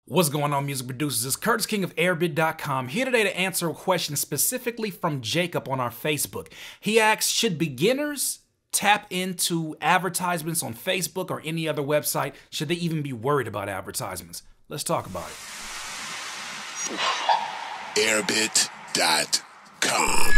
What's going on, music producers? It's Curtis King of Airbit.com here today to answer a question specifically from Jacob on our Facebook. He asks, should beginners tap into advertisements on Facebook or any other website? Should they even be worried about advertisements? Let's talk about it. Airbit.com.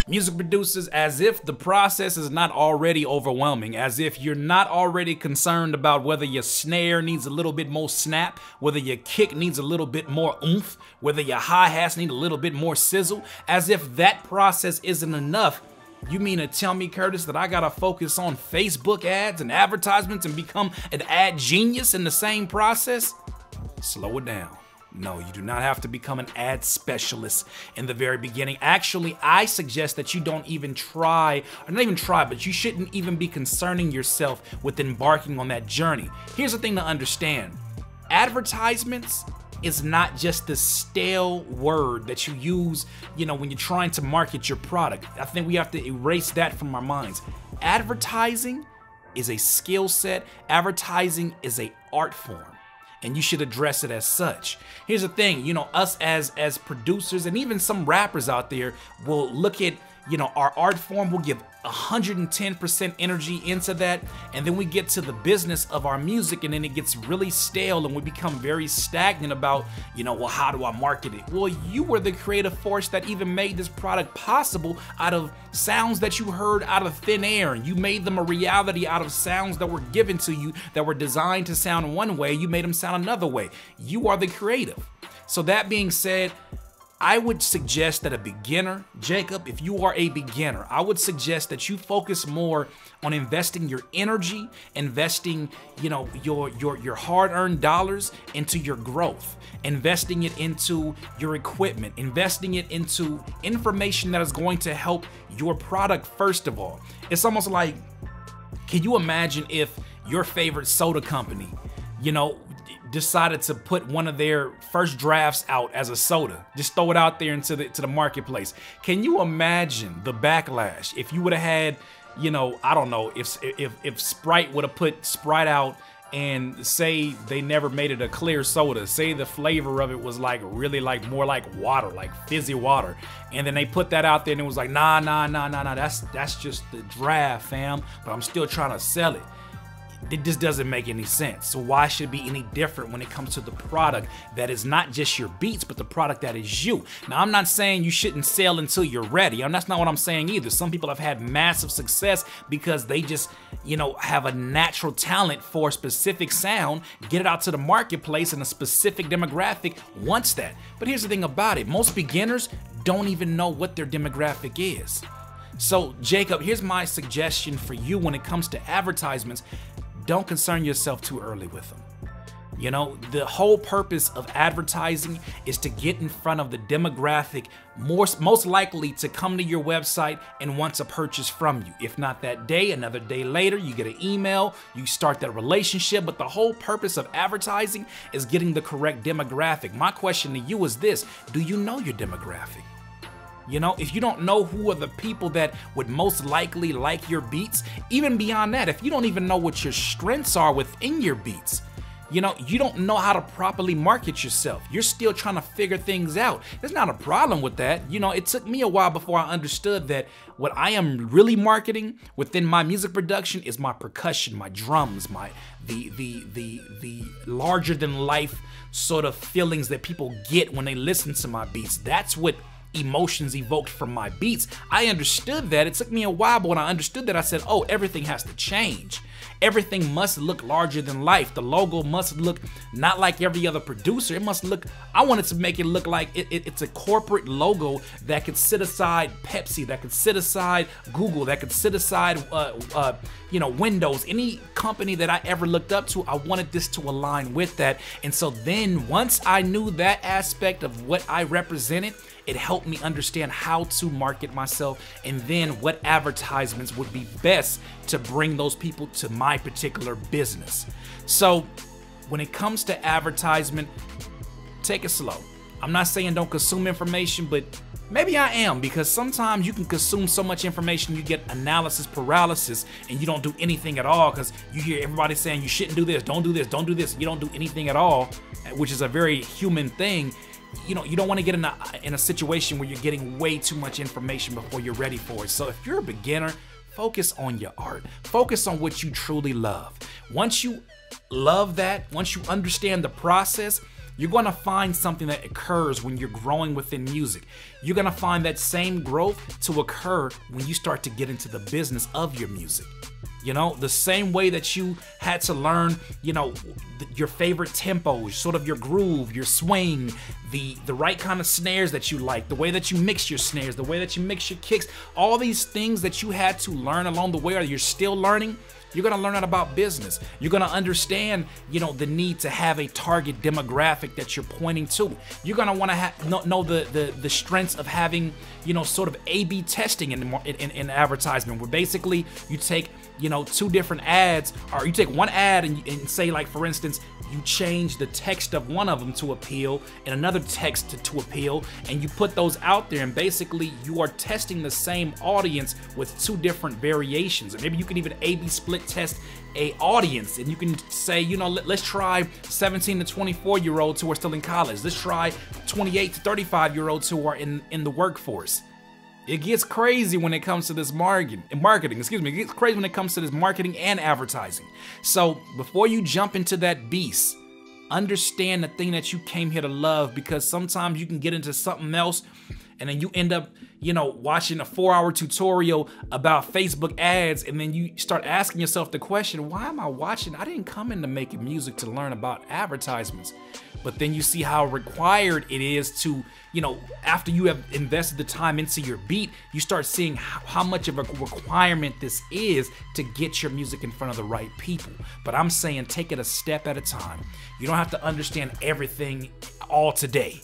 Music producers, as if the process is not already overwhelming, as if you're not already concerned about whether your snare needs a little bit more snap, whether your kick needs a little bit more oomph, whether your hi-hats need a little bit more sizzle, as if that process isn't enough. You mean to tell me, Curtis, that I gotta focus on Facebook ads and advertisements and become an ad genius in the same process? Slow it down. No, you do not have to become an ad specialist in the very beginning. Actually, I suggest that you don't even try, or not even try, but you shouldn't even be concerning yourself with embarking on that journey. Here's the thing to understand. Advertisements is not just the stale word that you use, when you're trying to market your product. I think we have to erase that from our minds. Advertising is a skill set. Advertising is an art form, and you should address it as such. Here's the thing, us as producers and even some rappers out there will look at, our art form, will give 110% energy into that, and then we get to the business of our music and then it gets really stale and we become very stagnant about, well, how do I market it? Well, you were the creative force that even made this product possible out of sounds that you heard out of thin air, and you made them a reality out of sounds that were given to you that were designed to sound one way. You made them sound another way. You are the creative. So that being said, I would suggest that a beginner, Jacob, if you are a beginner, I would suggest that you focus more on investing your energy, investing, your hard-earned dollars into your growth, investing it into your equipment, investing it into information that is going to help your product first of all. It's almost like, can you imagine if your favorite soda company, decided to put one of their first drafts out as a soda, just throw it out there into the marketplace? Can you imagine the backlash if you would have had, I don't know, if Sprite would have put Sprite out and say they never made it a clear soda, say the flavor of it was like really like more like water, like fizzy water, and then they put that out there and it was like, nah, that's just the draft, fam, but I'm still trying to sell it. It just doesn't make any sense. So why should it be any different when it comes to the product that is not just your beats, but the product that is you? Now, I'm not saying you shouldn't sell until you're ready. That's not what I'm saying either. Some people have had massive success because they just, have a natural talent for a specific sound, get it out to the marketplace, and a specific demographic wants that. But here's the thing about it. Most beginners don't even know what their demographic is. So, Jacob, here's my suggestion for you when it comes to advertisements. Don't concern yourself too early with them. The whole purpose of advertising is to get in front of the demographic most likely to come to your website and want to purchase from you. If not that day, another day later, you get an email, you start that relationship. But the whole purpose of advertising is getting the correct demographic. My question to you is this: do you know your demographic? If you don't know who are the people that would most likely like your beats, even beyond that, if you don't even know what your strengths are within your beats, you don't know how to properly market yourself. You're still trying to figure things out. There's not a problem with that. It took me a while before I understood that what I am really marketing within my music production is my percussion, my drums, the larger than life sort of feelings that people get when they listen to my beats. That's what emotions evoked from my beats. I understood that. It took me a while, but when I understood that, I said, oh, everything has to change. Everything must look larger than life. The logo must look not like every other producer. It must look, I wanted to make it look like it's a corporate logo that could sit aside Pepsi, that could sit aside Google, that could sit aside, Windows. Any company that I ever looked up to, I wanted this to align with that. And so then once I knew that aspect of what I represented, it helped me understand how to market myself and then what advertisements would be best to bring those people to my particular business. So when it comes to advertisement, take it slow. I'm not saying don't consume information, but Maybe I am, because sometimes you can consume so much information you get analysis paralysis and you don't do anything at all, because you hear everybody saying you shouldn't do this, don't do this, don't do this. You don't do anything at all, which is a very human thing. You know, you don't want to get in a situation where you're getting way too much information before you're ready for it. So if you're a beginner, focus on your art. Focus on what you truly love. Once you love that, once you understand the process, you're gonna find something that occurs when you're growing within music. You're gonna find that same growth to occur when you start to get into the business of your music. You know, the same way that you had to learn, you know, your favorite tempos, sort of your groove, your swing, the right kind of snares that you like, the way that you mix your snares, the way that you mix your kicks, all these things that you had to learn along the way, or you're still learning. You're gonna learn that about business. You're gonna understand, you know, the need to have a target demographic that you're pointing to. You're gonna wanna know the strengths of having, you know, sort of A/B testing in advertisement, where basically you take, you know, two different ads, or you take one ad and say, like, for instance, you change the text of one of them to appeal and another text to appeal, and you put those out there, and basically you are testing the same audience with two different variations. And maybe you can even A/B split test a audience, and you can say, you know, let's try 17 to 24-year-olds who are still in college. Let's try 28 to 35-year-olds who are in the workforce. It gets crazy when it comes to this marketing, excuse me. It gets crazy when it comes to this marketing and advertising. So before you jump into that beast, understand the thing that you came here to love, because sometimes you can get into something else and then you end up, you know, watching a 4-hour tutorial about Facebook ads, and then you start asking yourself the question, why am I watching? I didn't come into making music to learn about advertisements. But then you see how required it is to, you know, after you have invested the time into your beat, you start seeing how much of a requirement this is to get your music in front of the right people. But I'm saying take it a step at a time. You don't have to understand everything all today.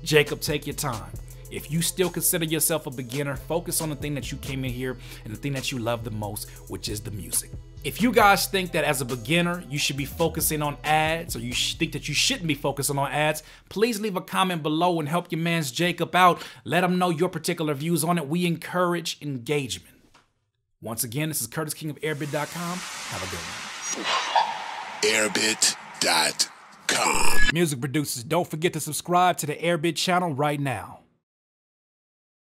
Jacob, take your time. If you still consider yourself a beginner, focus on the thing that you came in here and the thing that you love the most, which is the music. If you guys think that as a beginner, you should be focusing on ads, or you think that you shouldn't be focusing on ads, please leave a comment below and help your man's Jacob out. Let him know your particular views on it. We encourage engagement. Once again, this is Curtis King of Airbit.com. Have a good one. Airbit.com. Music producers, don't forget to subscribe to the Airbit channel right now.